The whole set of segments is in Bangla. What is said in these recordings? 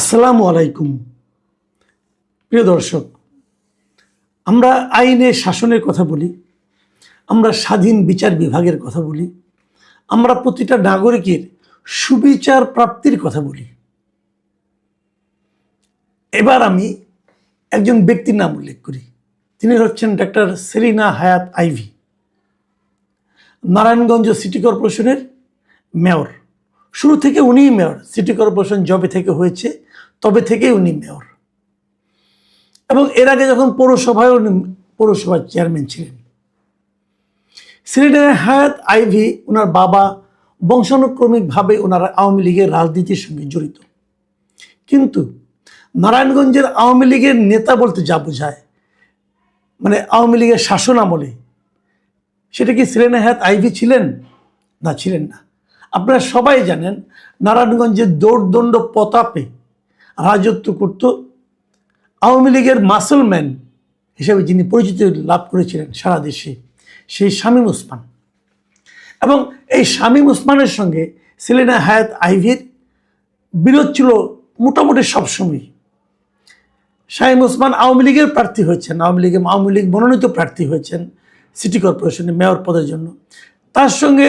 আসসালামু আলাইকুম প্রিয় দর্শক, আমরা আইনের শাসনের কথা বলি, আমরা স্বাধীন বিচার বিভাগের কথা বলি, আমরা প্রতিটা নাগরিকের সুবিচার প্রাপ্তির কথা বলি। এবার আমি একজন ব্যক্তির নাম উল্লেখ করি। তিনি হচ্ছেন ডক্টর সেলিনা হায়াত আইভী, নারায়ণগঞ্জ সিটি কর্পোরেশনের মেয়র। শুরু থেকে উনিই মেয়র। সিটি কর্পোরেশন জবে থেকে হয়েছে তবে থেকেই উনি মেয়র, এবং এর আগে যখন পৌরসভায় উনি পৌরসভার চেয়ারম্যান ছিলেন। সেলিনা হায়াত আইভী ওনার বাবা বংশানুক্রমিকভাবে ওনারা আওয়ামী লীগের রাজনীতির সঙ্গে জড়িত। কিন্তু নারায়ণগঞ্জের আওয়ামী লীগের নেতা বলতে যা বোঝায়, মানে আওয়ামী লীগের শাসন আমলে, সেটা কি সেলিনা হায়াত আইভী ছিলেন? না, ছিলেন না। আপনারা সবাই জানেন নারায়ণগঞ্জের দৌড়দণ্ড প্রতাপে রাজত্ব করত আওয়ামী লীগের মাসলম্যান হিসেবে যিনি পরিচিতি লাভ করেছিলেন সারা দেশে, সেই শামীম ওসমান। এবং এই শামীম ওসমানের সঙ্গে সেলিনা হায়াত আইভীর বিরোধ ছিল মোটামুটি সবসময়। শামীম ওসমান আওয়ামী লীগের প্রার্থী হয়েছেন, আওয়ামী লীগ মনোনীত প্রার্থী হয়েছেন সিটি কর্পোরেশনে মেয়র পদের জন্য। তার সঙ্গে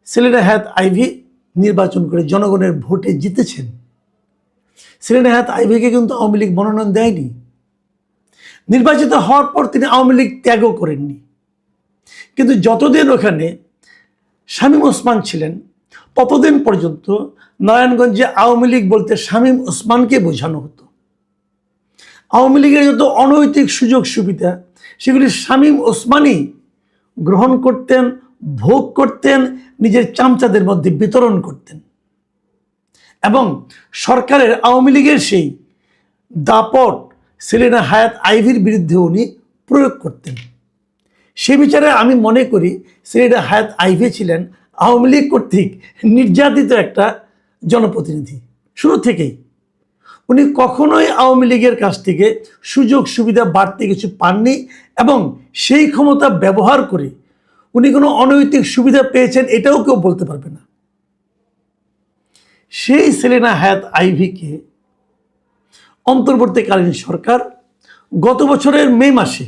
সেলিনা হায়াত আইভী নির্বাচন করে জনগণের ভোটে জিতেছেন। সেলিনা হায়াত আইভীকে কিন্তু আওয়ামী লীগ মনোনয়ন দেয়নি। নির্বাচিত হওয়ার পর তিনি আওয়ামী লীগ ত্যাগও করেননি। কিন্তু যতদিন ওখানে শামীম ওসমান ছিলেন ততদিন পর্যন্ত নারায়ণগঞ্জে আওয়ামী লীগ বলতে শামীম ওসমানকে বোঝানো হতো। আওয়ামী লীগের যত অনৈতিক সুযোগ সুবিধা সেগুলি শামীম ওসমানই গ্রহণ করতেন, ভোগ করতেন, নিজের চামচাদের মধ্যে বিতরণ করতেন। এবং সরকারের আওয়ামী লীগের সেই দাপট সেলিনা হায়াত আইভীর বিরুদ্ধে উনি প্রয়োগ করতেন। সে বিচারে আমি মনে করি সেলিনা হায়াত আইভী ছিলেন আওয়ামী লীগ কর্তৃক নির্যাতিত একটা জনপ্রতিনিধি। শুরু থেকেই উনি কখনোই আওয়ামী লীগের কাছ থেকে সুযোগ সুবিধা বাড়তি কিছু পাননি, এবং সেই ক্ষমতা ব্যবহার করে উনি কোনো অনৈতিক সুবিধা পেয়েছেন এটাও কেউ বলতে পারবে না। সেই সেলিনা হায়াত আইভীকে অন্তর্বর্তীকালীন সরকার গত বছরের মে মাসে,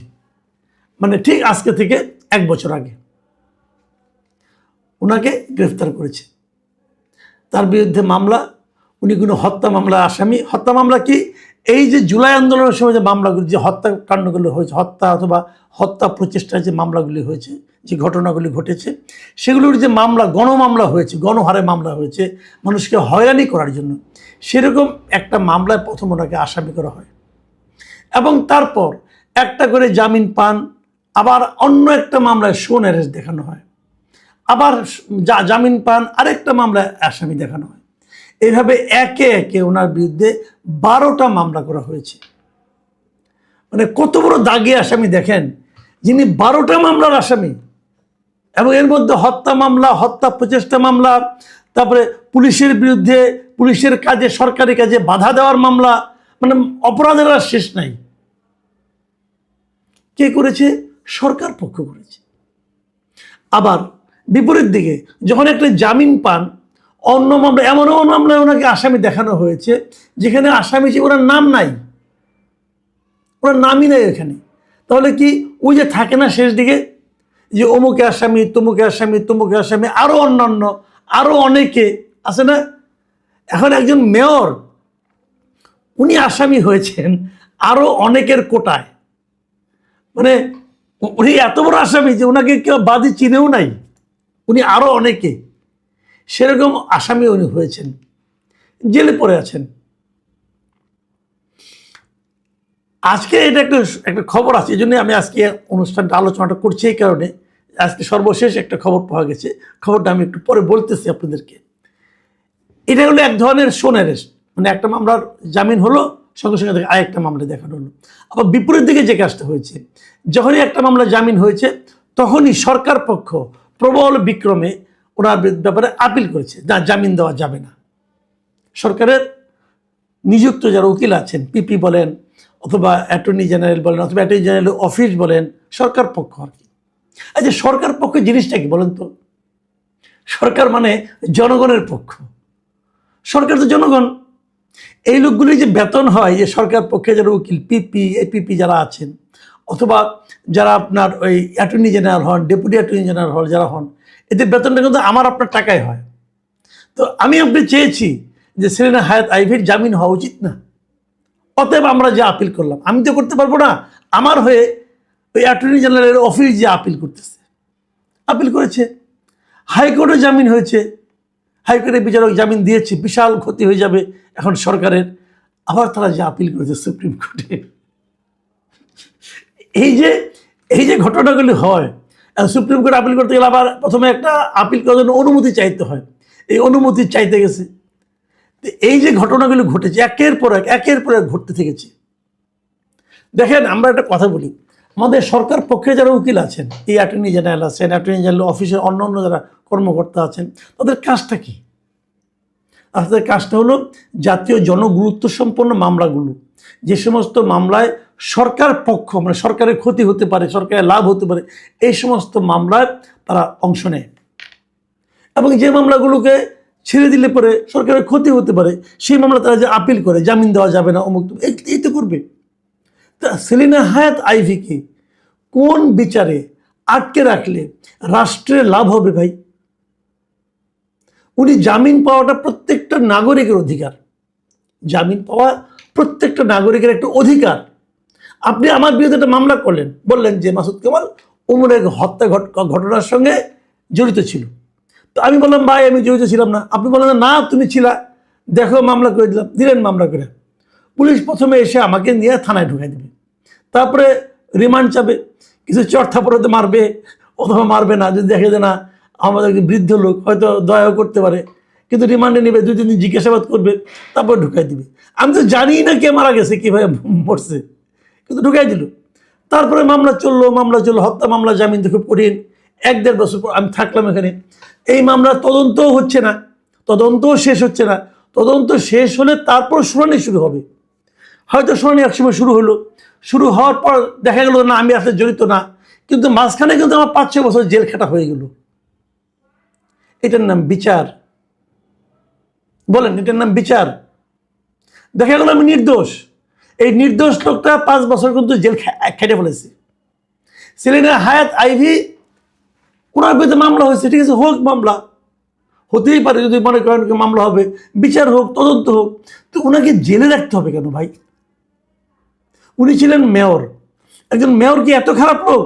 মানে ঠিক আজকে থেকে 1 বছর আগে, ওনাকে গ্রেফতার করেছে। তার বিরুদ্ধে মামলা, উনি কোনো হত্যা মামলা আসামি। হত্যা মামলা কি? এই যে জুলাই আন্দোলনের সময় যে মামলাগুলি, যে হত্যাকাণ্ডগুলো হয়েছে, হত্যা অথবা হত্যা প্রচেষ্টার যে মামলাগুলি হয়েছে, যে ঘটনাগুলি ঘটেছে, সেগুলোর যে মামলা, গণমামলা হয়েছে, গণহারে মামলা হয়েছে মানুষকে হয়রানি করার জন্য, সেরকম একটা মামলায় প্রথম ওনাকে আসামি করা হয়। এবং তারপর একটা করে জামিন পান, আবার অন্য একটা মামলায় শোন অ্যারেস্ট দেখানো হয়, আবার জামিন পান, আরেকটা মামলায় আসামি দেখানো হয়। এইভাবে একে একে ওনার বিরুদ্ধে 12টা মামলা করা হয়েছে। মানে কত বড় দাগি আসামি দেখেন, যিনি 12টা মামলার আসামি, এবং এর মধ্যে হত্যা মামলা, হত্যা প্রচেষ্টা মামলা, তারপরে পুলিশের বিরুদ্ধে, পুলিশের কাজে, সরকারি কাজে বাধা দেওয়ার মামলা। মানে অপরাধের আর শেষ নাই। কে করেছে? সরকার পক্ষ করেছে। আবার বিপরীত দিকে যখন একটা জামিন পান, অন্য মামলা, এমন মামলায় ওনাকে আসামি দেখানো হয়েছে যেখানে আসামি যে ওনার নাম নাই, ওনার নামই নাই এখানে। তাহলে কি ওই যে থাকে না শেষ দিকে যে অমুকে আসামি, তমুকে আসামি, তমুকে আসামি, আরো অন্যান্য আরো অনেকে আছে না? এখন একজন মেয়র উনি আসামি হয়েছেন আরো অনেকের কোটায়। মানে উনি এত বড় আসামি যে ওনাকে কেউ বাদী চিনেও নাই, উনি আরো অনেকে, সেরকম আসামি উনি হয়েছেন, জেলে পড়ে আছেন। আজকে এটা একটা খবর আছে, এই জন্য আমি আজকে অনুষ্ঠানটা আলোচনাটা করছি। এই কারণে আজকে সর্বশেষ একটা খবর পাওয়া গেছে, খবরটা আমি একটু পরে বলতেছি আপনাদেরকে। এটা হলো এক ধরনের শোন অ্যারেস্ট, মানে একটা মামলার জামিন হলো, সঙ্গে সঙ্গে আরেকটা মামলা দেখানো হলো। আবার বিপরীত দিকে যে কাজটা হয়েছে, যখনই একটা মামলা জামিন হয়েছে তখনই সরকার পক্ষ প্রবল বিক্রমে ওনার ব্যাপারে আপিল করেছে, না জামিন দেওয়া যাবে না। সরকারের নিযুক্ত যারা উকিল আছেন, পিপি বলেন অথবা অ্যাটর্নি জেনারেল বলেন অথবা অ্যাটর্নি জেনারেল অফিস বলেন, সরকার পক্ষ আর কি। আচ্ছা, সরকার পক্ষ জিনিসটা কি বলেন তো? সরকার মানে জনগণের পক্ষ। সরকার তো জনগণ। এই লোকগুলি যে বেতন হয়, যে সরকার পক্ষে যারা উকিল, পিপি, এপিপি যারা আছেন, অথবা যারা আপনার ওই অ্যাটর্নি জেনারেল হন, ডেপুটি অ্যাটর্নি জেনারেল হন, যারা হন, এদের বেতনটা কিন্তু আমার আপনার টাকায় হয়। তো আমি আপনি চেয়েছি যে সেলিনা হায়াৎ আইভীর জামিন হওয়া উচিত না, অতএব আমরা যে আপিল করলাম, আমি তো করতে পারবো না, আমার হয়ে ওই অ্যাটর্নি জেনারেলের অফিস যে আপিল করতেছে, আপিল করেছে, হাইকোর্টে জামিন হয়েছে, হাইকোর্টের বিচারক জামিন দিয়েছে, বিশাল ক্ষতি হয়ে যাবে এখন সরকারের, আবার তারা যে আপিল করেছে সুপ্রিম কোর্টে। এই যে ঘটনাগুলি হয়, সুপ্রিম কোর্ট আপিল করতে গেলে আবার প্রথমে একটা আপিল করার জন্য অনুমতি চাইতে হয়, এই অনুমতি চাইতে গেছে। এই যে ঘটনাগুলি ঘটেছে একের পর এক ঘটতে থেকেছে। দেখেন, আমরা একটা কথা বলি, আমাদের সরকার পক্ষে যারা উকিল আছেন, এই অ্যাটর্নি জেনারেল আছেন, অ্যাটর্নি জেনারেল অফিসের অন্য যারা কর্মকর্তা আছেন, তাদের কাজটা কি? তাদের কাজটা হলো জাতীয় জনগুরুত্ব সম্পন্ন মামলাগুলো, যে সমস্ত মামলায় সরকার পক্ষ, মানে সরকারের ক্ষতি হতে পারে, সরকারের লাভ হতে পারে, এই সমস্ত মামলায় তারা অংশ নেয়। এবং যে মামলাগুলোকে ছেড়ে দিলে পরে সরকারের ক্ষতি হতে পারে, সেই মামলা তারা যে আপিল করে, জামিন দেওয়া যাবে না, অমুক এই তো করবে। তা সেলিনা হায়াৎ আইভীকে কোন বিচারে আটকে রাখলে রাষ্ট্রের লাভ হবে ভাই? উনি জামিন পাওয়াটা প্রত্যেকটা নাগরিকের অধিকার, জামিন পাওয়া প্রত্যেকটা নাগরিকের একটা অধিকার। আপনি আমার বিরুদ্ধে একটা মামলা করলেন, বললেন যে মাসুদ কামাল উমরের হত্যা ঘটনার সঙ্গে জড়িত ছিল। তো আমি বললাম ভাই আমি জড়িত ছিলাম না। আপনি বললেন না তুমি ছিলা, দেখো মামলা করে দিলেন মামলা করে। পুলিশ প্রথমে এসে আমাকে নিয়ে থানায় ঢুকাই দেবে, তারপরে রিমান্ড চাবে, কিছু চর্থাপড়াতে মারবে অথবা মারবে না, যদি দেখে যে না আমাদের বৃদ্ধ লোক, হয়তো দয়াও করতে পারে, কিন্তু রিমান্ডে নেবে, 2-3 দিন জিজ্ঞাসাবাদ করবে, তারপর ঢুকাই দিবে। আমি তো জানি না কে মারা গেছে, কীভাবে মরছে, কিন্তু ঢুকাই দিল। তারপরে মামলা চললো, হত্যা মামলা, জামিন তো খুব কঠিন। 1-1.5 বছর পর আমি থাকলাম এখানে, এই মামলার তদন্তও হচ্ছে না, তদন্তও শেষ হচ্ছে না। তদন্ত শেষ হলে তারপর শুনানি শুরু হবে, হয়তো শুনানি একসময় শুরু হলো, শুরু হওয়ার পর দেখা গেল না আমি আসলে জড়িত না, কিন্তু মাঝখানে কিন্তু আমার 5-6 বছর জেল খাটা হয়ে গেল। এটার নাম বিচার? বলেন, এটার নাম বিচার? দেখা গেল আমি নির্দোষ, এই নির্দোষ লোকটা 5 বছর কিন্তু জেল খেটে ফেলেছে। সেলিনা হায়াৎ আইভী, ওনার বিরুদ্ধে মামলা হয়েছে, ঠিক আছে, হোক, মামলা হতেই পারে, যদি মনে করেন মামলা হবে, বিচার হোক, তদন্ত হোক, তো ওনাকে জেলে রাখতে হবে কেন ভাই? উনি ছিলেন মেয়র, একজন মেয়র কি এত খারাপ লোক?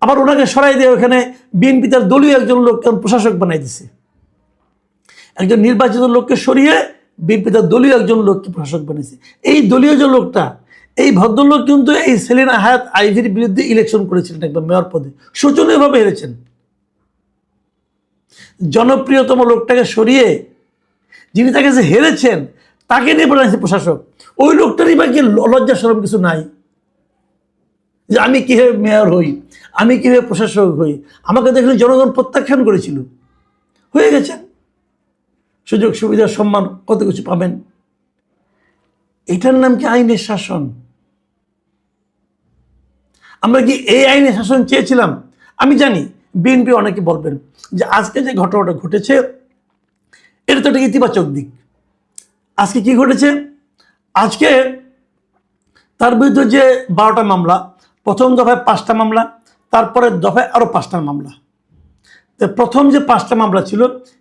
আবার ওনাকে সরাই দিয়ে ওখানে বিএনপি তার দলীয় একজন লোককে প্রশাসক বানাই দিছে। একজন নির্বাচিত লোককে সরিয়ে বিএনপি তার দলীয় একজন লোককে প্রশাসক বানিয়েছে। এই দলীয় যে লোকটা, এই ভদ্রলোক কিন্তু এই সেলিনা হায়াৎ আইভীর বিরুদ্ধে ইলেকশন করেছিলেন, একবার মেয়র পদে, শোচনীয়ভাবে হেরেছেন। জনপ্রিয়তম লোকটাকে সরিয়ে যিনি তাকে যে হেরেছেন তাকে নিয়ে বানাইছে প্রশাসক। ওই লোকটারই বা কি লজ্জা শরম কিছু নাই যে আমি কিভাবে মেয়র হই, আমি কিভাবে প্রশাসক হই? আমাকে দেখলে জনগণ প্রত্যাখ্যান করেছিল, হয়ে গেছেন, সুযোগ সুবিধা সম্মান কত কিছু পাবেন। এটার নাম কি আইনের শাসন? আমরা কি এই আইনের শাসন চেয়েছিলাম? আমি জানি বিএনপি অনেকে বলবেন যে আজকে যে ঘটনাটা ঘটেছে এটা তো একটা ইতিবাচক দিক। আজকে কি ঘটেছে? আজকে তার বিরুদ্ধে যে 12টা মামলা, প্রথম দফায় 5টা মামলা, তারপরে দফায় আরও 5টা মামলা। তো প্রথম যে 5টা মামলা ছিল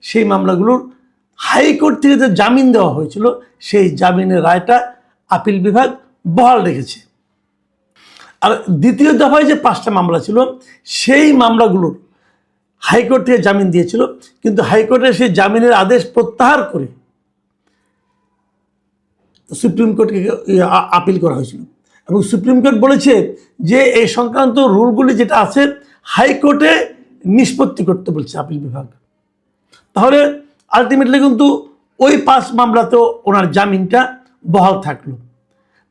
সেই মামলাগুলোর হাইকোর্ট থেকে যে জামিন দেওয়া হয়েছিল সেই জামিনের রায়টা আপিল বিভাগ বহাল রেখেছে। আর দ্বিতীয় দফায় যে 5টা মামলা ছিল সেই মামলাগুলোর হাইকোর্ট থেকে জামিন দিয়েছিল, কিন্তু হাইকোর্টের সেই জামিনের আদেশ প্রত্যাহার করে সুপ্রিম কোর্টকে আপিল করা হয়েছিল। এবং সুপ্রিম কোর্ট বলেছে যে এই সংক্রান্ত রুলগুলি যেটা আছে হাইকোর্টে নিষ্পত্তি করতে বলছে আপিল বিভাগ। তাহলে আলটিমেটলি কিন্তু ওই 5 মামলাতেও ওনার জামিনটা বহাল থাকলো।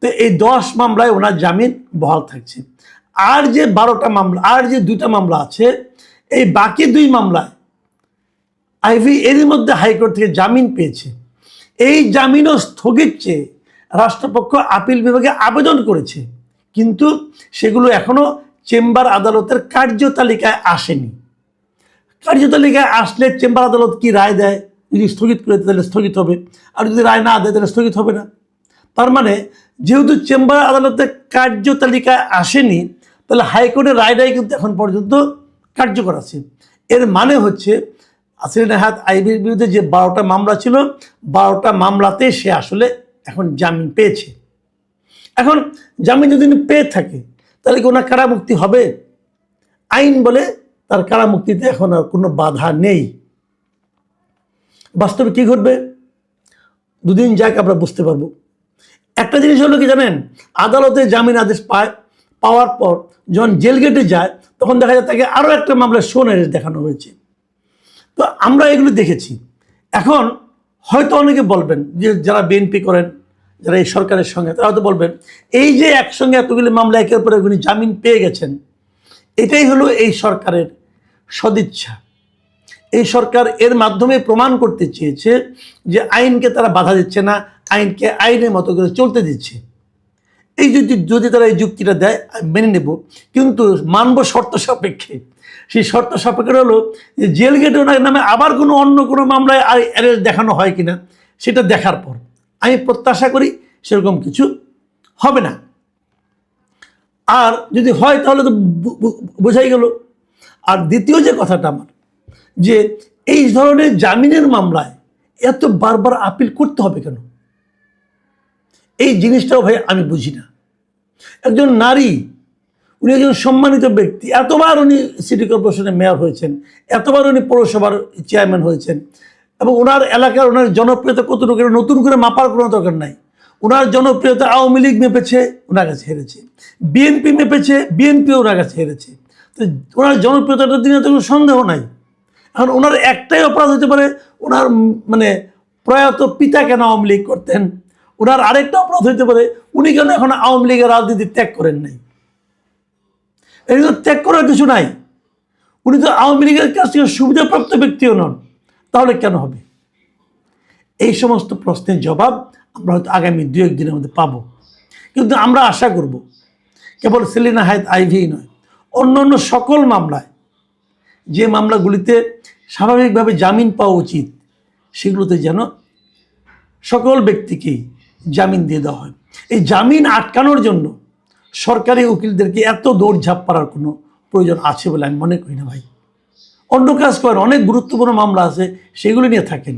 তো এই 10 মামলায় ওনার জামিন বহাল থাকছে। আর যে 12টা মামলা, আর যে 2টা মামলা আছে, এই বাকি 2 মামলায় আইভী এরই মধ্যে হাইকোর্ট থেকে জামিন পেয়েছে। এই জামিনও স্থগিত চেয়ে রাষ্ট্রপক্ষ আপিল বিভাগে আবেদন করেছে, কিন্তু সেগুলো এখনো চেম্বার আদালতের কার্যতালিকায় আসেনি। কার্যতালিকায় আসলে চেম্বার আদালত কি রায় দেয় যদি স্থগিত করে দেয় তাহলে স্থগিত হবে, আর যদি রায় না দেয় তাহলে স্থগিত হবে না। তার মানে যেহেতু চেম্বার আদালতের কার্যতালিকায় আসেনি, তাহলে হাইকোর্টের রায়টাই কিন্তু এখন পর্যন্ত কার্যকর আছে। এর মানে হচ্ছে সেলিনা হায়াৎ আইভীর বিরুদ্ধে যে 12টা মামলা ছিল, 12টা মামলাতে সে আসলে এখন জামিন পেয়েছে। এখন জামিন যদি পেয়ে থাকে তাহলে কি ওনার কারামুক্তি হবে? আইন বলে তার কারামুক্তিতে এখন আর কোনো বাধা নেই। বাস্তবে কি ঘটবে দুদিন যাক আমরা বুঝতে পারবো। একটা জিনিস হলো কি জানেন, আদালতে জামিন আদেশ পাওয়ার পর যখন জেল গেটে যায় তখন দেখা যায় তাকে আরও একটা মামলায় শো এরেস্ট দেখানো হয়েছে। তো আমরা এগুলো দেখেছি। এখন হয়তো অনেকে বলবেন যে যারা বিএনপি করেন, যারা এই সরকারের সঙ্গে, তারা হয়তো বলবেন এই যে একসঙ্গে এতগুলি মামলা একের পর এক উনি জামিন পেয়ে গেছেন, এটাই হলো এই সরকারের সদিচ্ছা। এই সরকার এর মাধ্যমে প্রমাণ করতে চেয়েছে যে আইনকে তারা বাধা দিচ্ছে না, আইনকে আইনের মতো করে চলতে দিচ্ছে। এই যদি তারা এই যুক্তিটা দেয় আমি মেনে নেব, কিন্তু মানব শর্ত সাপেক্ষে। সেই শর্ত সাপেক্ষে হলো যে জেল গেটে ওনার নামে আবার অন্য কোনো মামলায় অ্যারেস্ট দেখানো হয় কিনা সেটা দেখার পর আমি প্রত্যাশা করি সেরকম কিছু হবে না। আর যদি হয় তাহলে তো বোঝাই গেল। আর দ্বিতীয় যে কথাটা আমার, যে এই ধরনের জামিনের মামলায় এত বারবার আপিল করতে হবে কেন, এই জিনিসটাও ভাই আমি বুঝি না। একজন নারী, উনি একজন সম্মানিত ব্যক্তি, এতবার উনি সিটি কর্পোরেশনের মেয়র হয়েছেন, এতবার উনি পৌরসভার চেয়ারম্যান হয়েছেন, এবং ওনার এলাকার ওনার জনপ্রিয়তা কতটুকু নতুন করে মাপার কোনো দরকার নাই। ওনার জনপ্রিয়তা আওয়ামী লীগ মেপেছে, ওনার কাছে হেরেছে, বিএনপি মেপেছে, বিএনপি ওনার কাছে হেরেছে। তো ওনার জনপ্রিয়তাটার দিনে তো কোনো সন্দেহ নাই। এখন ওনার একটাই অপরাধ হতে পারে, ওনার প্রয়াত পিতা কেন আওয়ামী লীগ করতেন। ওনার আরেকটা অপরাধ হতে পারে উনি কেন এখন আওয়ামী লীগের রাজনীতি ত্যাগ করেন নাই। এই তো ত্যাগ করার কিছু নাই, উনি তো আওয়ামী লীগের কাছ থেকে সুবিধাপ্রাপ্ত ব্যক্তিও নন, তাহলে কেন হবে? এই সমস্ত প্রশ্নের জবাব আমরা হয়তো আগামী 2-1 দিনের মধ্যে পাবো। কিন্তু আমরা আশা করব কেবল সেলিনা হায়াৎ আইভী নয়, অন্য সকল মামলায়, যে মামলাগুলিতে স্বাভাবিকভাবে জামিন পাওয়া উচিত, সেগুলোতে যেন সকল ব্যক্তিকেই জামিন দিয়ে দেওয়া হয়। এই জামিন আটকানোর জন্য সরকারি উকিলদেরকে এত দৌড়ঝাঁপ করার কোনো প্রয়োজন আছে বলে আমি মনে করি না ভাই। অন্য কাজ করেন, অনেক গুরুত্বপূর্ণ মামলা আছে, সেগুলো নিয়ে থাকেন।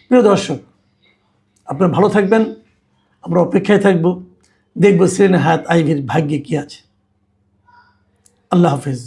প্রিয় দর্শক, আপনারা ভালো থাকবেন, আমরা অপেক্ষায় থাকব, দেখব সেলিনা হায়াৎ আইভীর ভাগ্যে কি আছে। আল্লাহ হাফেজ।